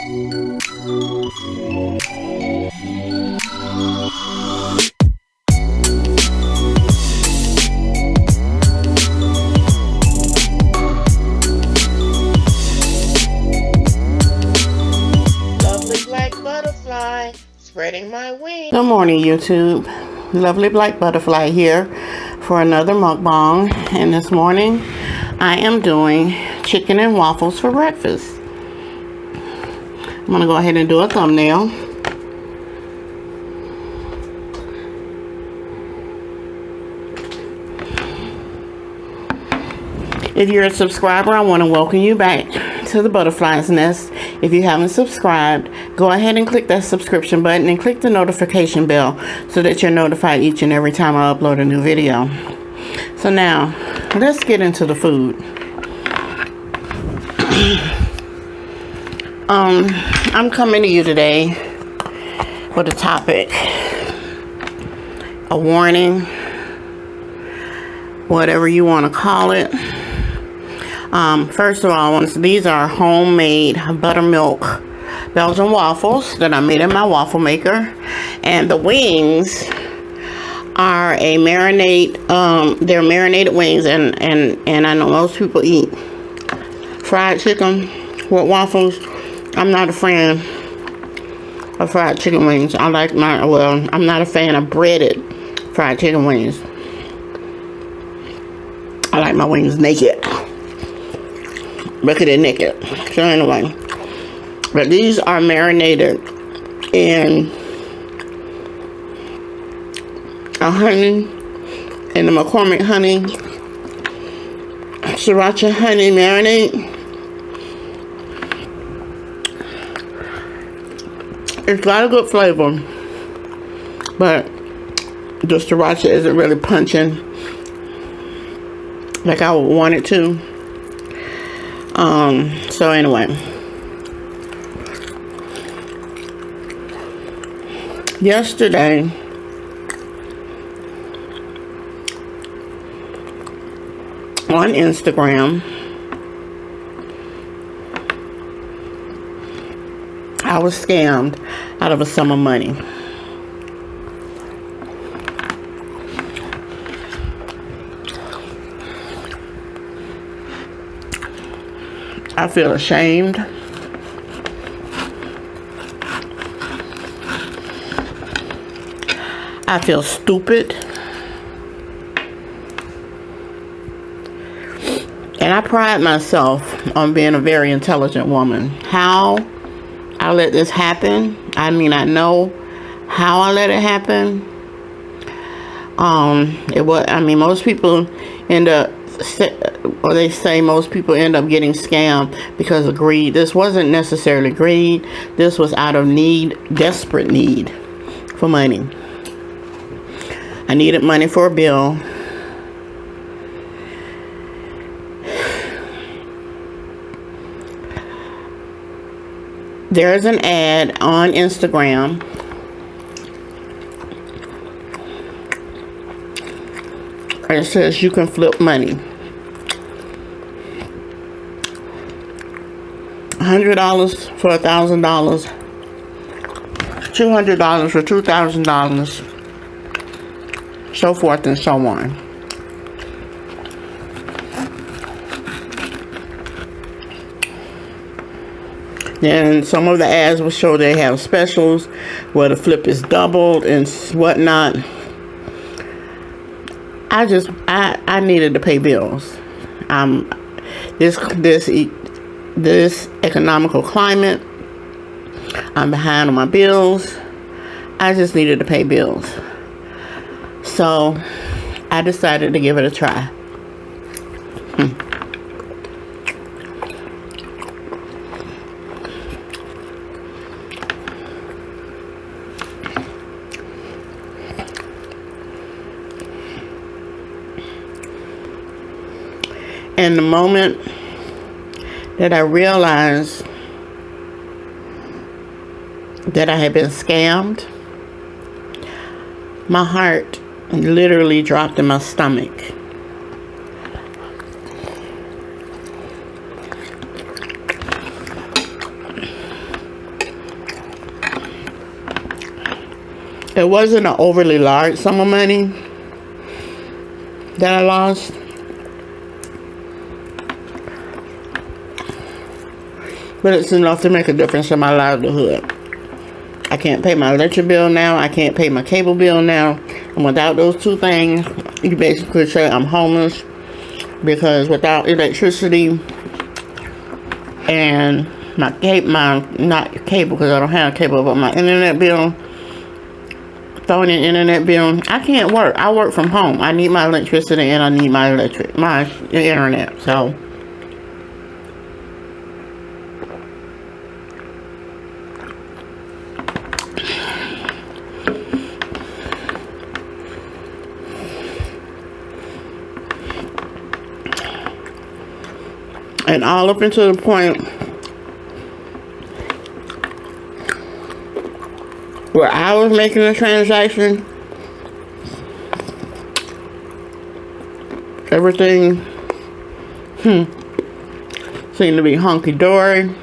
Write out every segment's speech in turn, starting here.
Lovely black butterfly, spreading my wings. Good morning, YouTube. Lovely Black Butterfly here for another mukbang. And this morning, I am doing chicken and waffles for breakfast. I'm going to go ahead and do a thumbnail. If you're a subscriber, I want to welcome you back to the Butterfly's Nest. If you haven't subscribed, go ahead and click that subscription button and click the notification bell so that you're notified each and every time I upload a new video. So now, let's get into the food. I'm coming to you today with a topic, a warning, whatever you want to call it. First of all, these are homemade buttermilk Belgian waffles that I made in my waffle maker, and the wings are a marinade. They're marinated wings, and I know most people eat fried chicken with waffles. I'm not a fan of fried chicken wings. I'm not a fan of breaded fried chicken wings. I like my wings naked. Look at it naked. So anyway, but these are marinated in a honey, in the McCormick honey, sriracha honey marinade. It's got a good flavor, but the sriracha isn't really punching like I would want it to. So anyway, yesterday on Instagram, I was scammed out of a sum of money. I feel ashamed. I feel stupid. And I pride myself on being a very intelligent woman. How I let this happen, I know how I let it happen. Most people end up, or they say most people end up getting scammed because of greed. This wasn't necessarily greed. This was out of need, desperate need for money. I needed money for a bill. There is an ad on Instagram and it says you can flip money. $100 for $1,000, $200 for $2,000, so forth and so on. Then some of the ads will show they have specials where the flip is doubled and whatnot. I needed to pay bills. This economical climate, I'm behind on my bills. I just needed to pay bills. So I decided to give it a try. And the moment that I realized that I had been scammed, my heart literally dropped in my stomach. It wasn't an overly large sum of money that I lost. But it's enough to make a difference in my livelihood. I can't pay my electric bill now. I can't pay my cable bill now. And without those two things, you basically say I'm homeless. Because without electricity and not cable, because I don't have cable, but my internet bill, phone and internet bill, I can't work. I work from home. I need my electricity and I need my internet. So and all up until the point where I was making a transaction, everything seemed to be hunky-dory.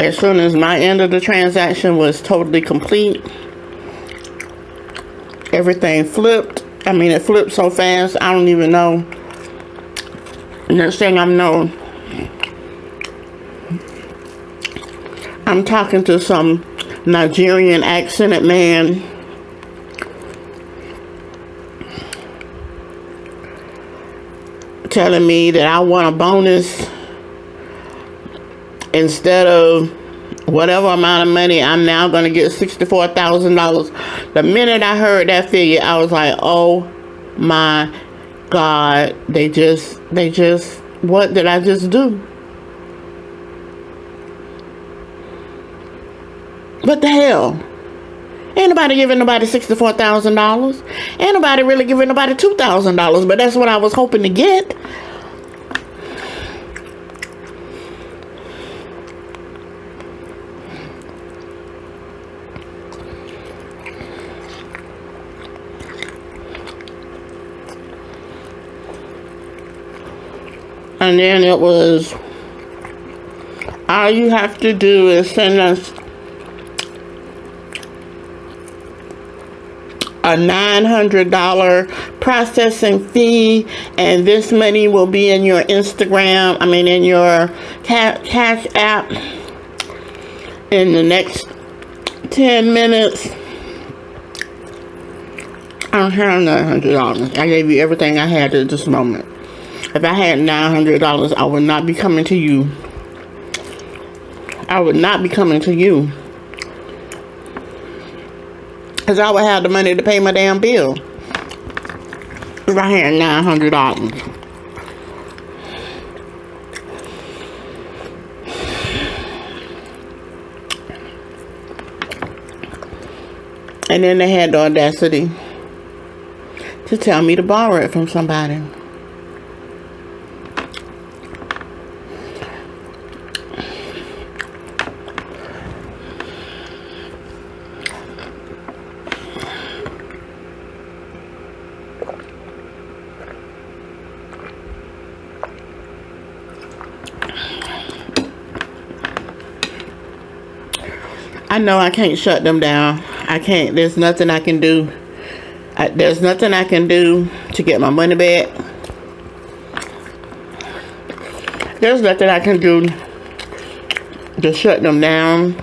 As soon as my end of the transaction was totally complete, everything flipped. I mean, it flipped so fast, I don't even know. Next thing I know, I'm talking to some Nigerian accented man. Telling me that I want a bonus. Instead of whatever amount of money, I'm now going to get $64,000. The minute I heard that figure, I was like, oh my God, they just, what did I just do? What the hell? Ain't nobody giving nobody $64,000. Ain't nobody really giving nobody $2,000, but that's what I was hoping to get. And then it was, all you have to do is send us a $900 processing fee, and this money will be in your in your Cash App in the next 10 minutes. I don't have $900. I gave you everything I had at this moment. If I had $900, I would not be coming to you. I would not be coming to you. Because I would have the money to pay my damn bill. If I had $900. And then they had the audacity to tell me to borrow it from somebody. I know I can't shut them down. I can't. There's nothing I can do. There's nothing I can do to get my money back. There's nothing I can do to shut them down.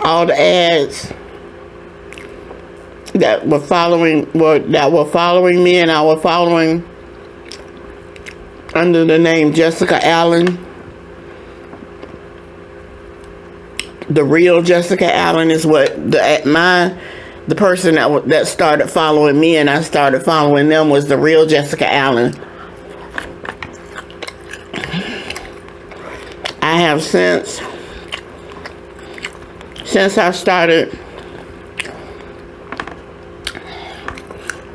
All the ads that were following me, and I were following under the name Jessica Allen. The real Jessica Allen is what the person that started following me and I started following them was the real Jessica Allen. I have since I started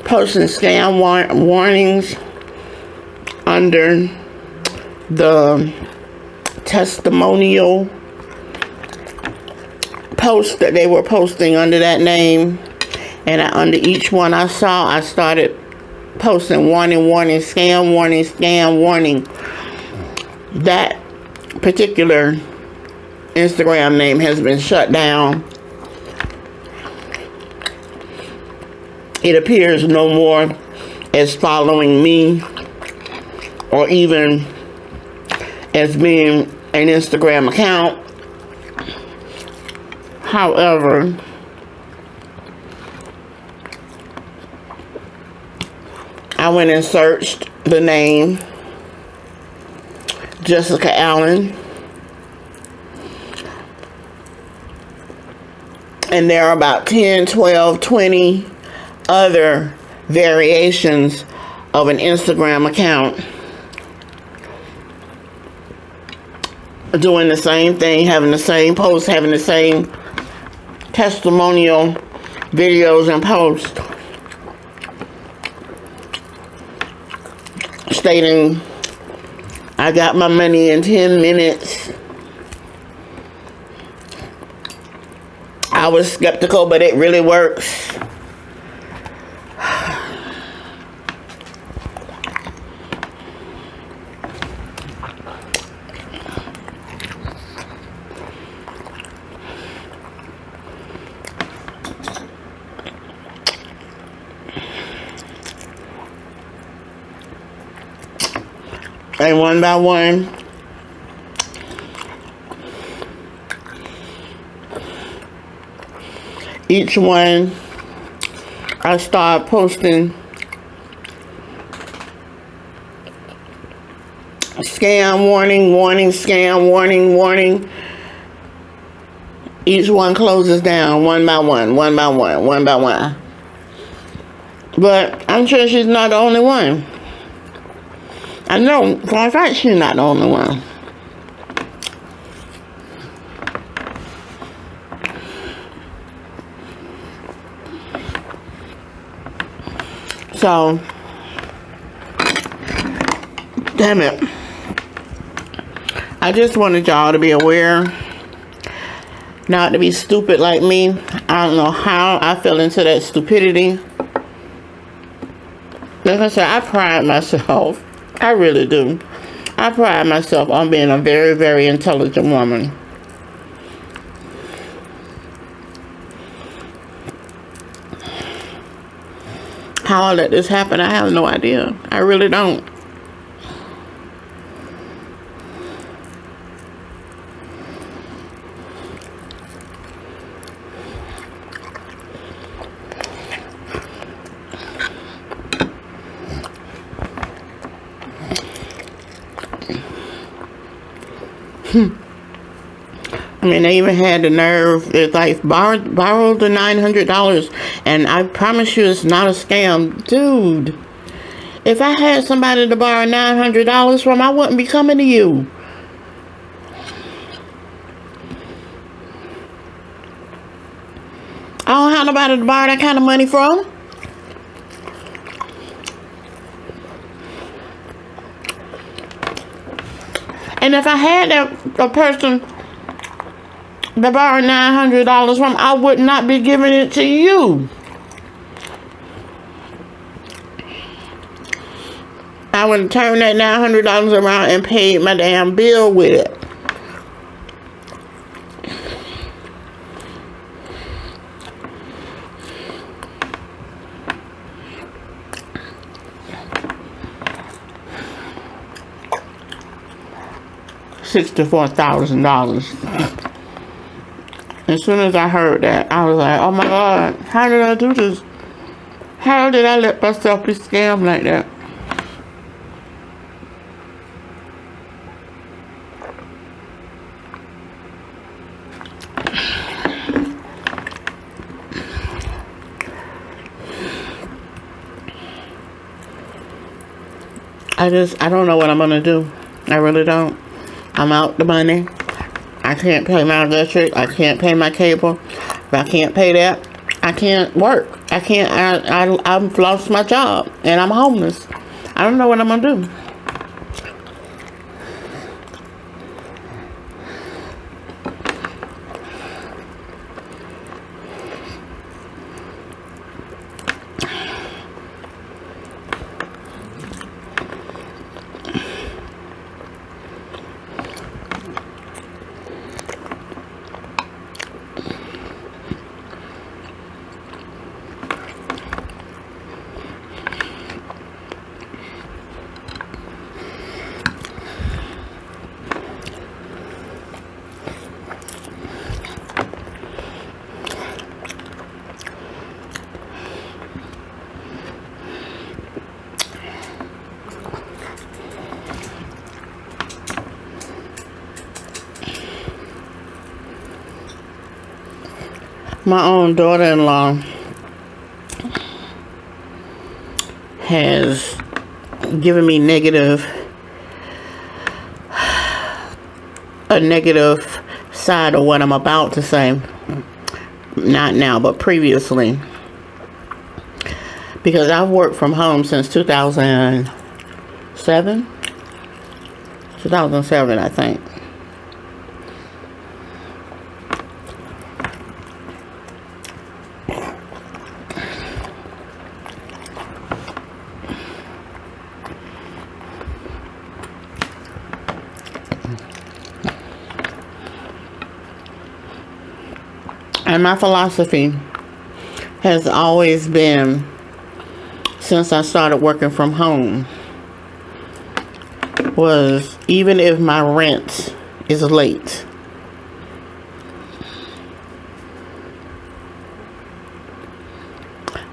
posting scam warnings under the testimonial posts that they were posting under that name, And under each one I saw, I started posting warning, warning, scam, warning, scam, warning. That particular Instagram name has been shut down. It appears no more as following me or even as being an Instagram account. However, I went and searched the name Jessica Allen, and there are about 10, 12, 20 other variations of an Instagram account doing the same thing, having the same posts, having the same testimonial videos and posts stating, I got my money in 10 minutes. I was skeptical, but it really works. And one by one, each one, I start posting scam warning, warning, scam warning, warning. Each one closes down one by one, one by one, one by one. But I'm sure she's not the only one. I know for a fact she's not the only one. So, damn it. I just wanted y'all to be aware, not to be stupid like me. I don't know how I fell into that stupidity. Like I said, I pride myself. I really do. I pride myself on being a very, very intelligent woman. How I let this happen, I have no idea. I really don't. I mean, they even had the nerve. It's like, borrow the $900, and I promise you it's not a scam. Dude, if I had somebody to borrow $900 from, I wouldn't be coming to you. I don't have nobody to borrow that kind of money from. And if I had a person to borrow $900 from, I would not be giving it to you. I would turn that $900 around and paid my damn bill with it. $64,000. As soon as I heard that, I was like, oh my God, how did I do this? How did I let myself be scammed like that? I don't know what I'm gonna do. I really don't. I'm out the money. I can't pay my electric. I can't pay my cable. If I can't pay that, I can't work. I can't. I've lost my job and I'm homeless. I don't know what I'm gonna do. My own daughter-in-law has given me a negative side of what I'm about to say. Not now, but previously. Because I've worked from home since 2007. 2007, I think. And my philosophy has always been, since I started working from home, was even if my rent is late,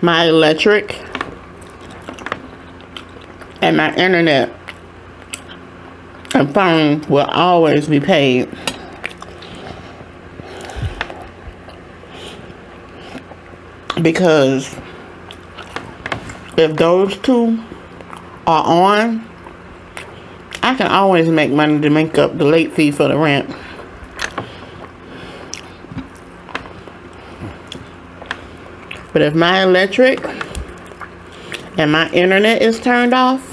my electric and my internet and phone will always be paid. Because if those two are on, I can always make money to make up the late fee for the rent. But if my electric and my internet is turned off,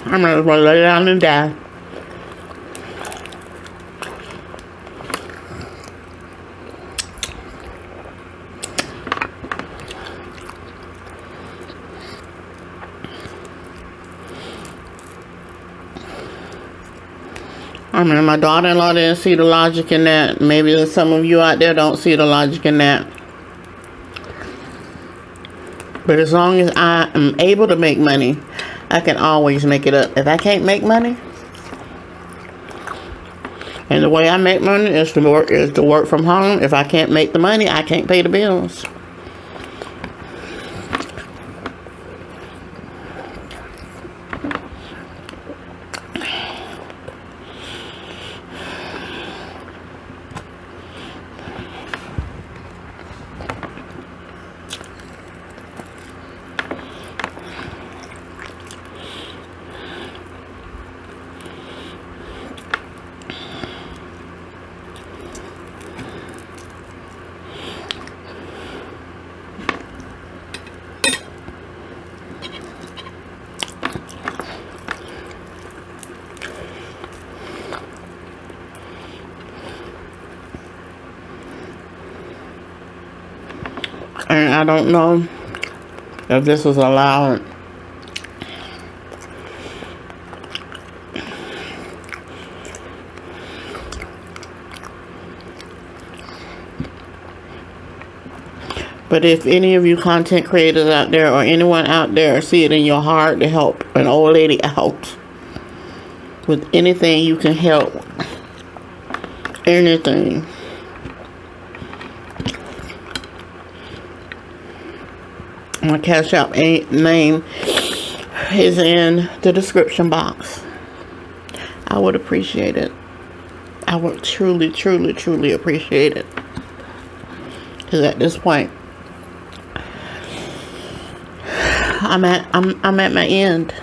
I might as well lay down and die. I mean, my daughter-in-law didn't see the logic in that. Maybe some of you out there don't see the logic in that. But as long as I am able to make money, I can always make it up. If I can't make money, and the way I make money is to work from home. If I can't make the money, I can't pay the bills. And I don't know if this was allowed. But if any of you content creators out there or anyone out there see it in your heart to help an old lady out with anything you can help, anything, my Cash App name is in the description box. I would appreciate it. I would truly, truly, truly appreciate it. Because at this point, I'm at my end.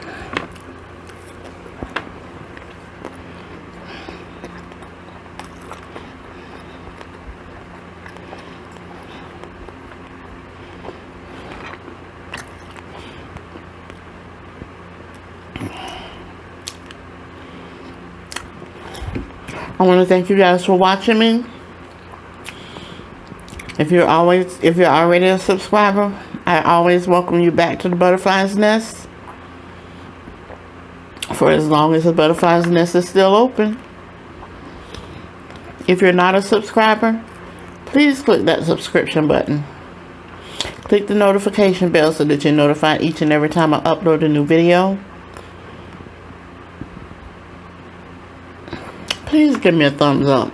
I want to thank you guys for watching me. If you're already a subscriber, I always welcome you back to the Butterfly's Nest for as long as the Butterfly's Nest is still open. If you're not a subscriber, please click that subscription button. Click the notification bell so that you're notified each and every time I upload a new video. Please give me a thumbs up.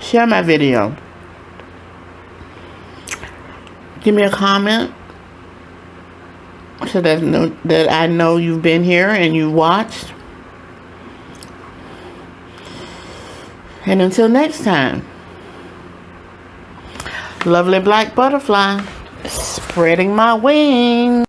Share my video. Give me a comment. so that I know you've been here and you watched. And until next time, lovely black butterfly, spreading my wings.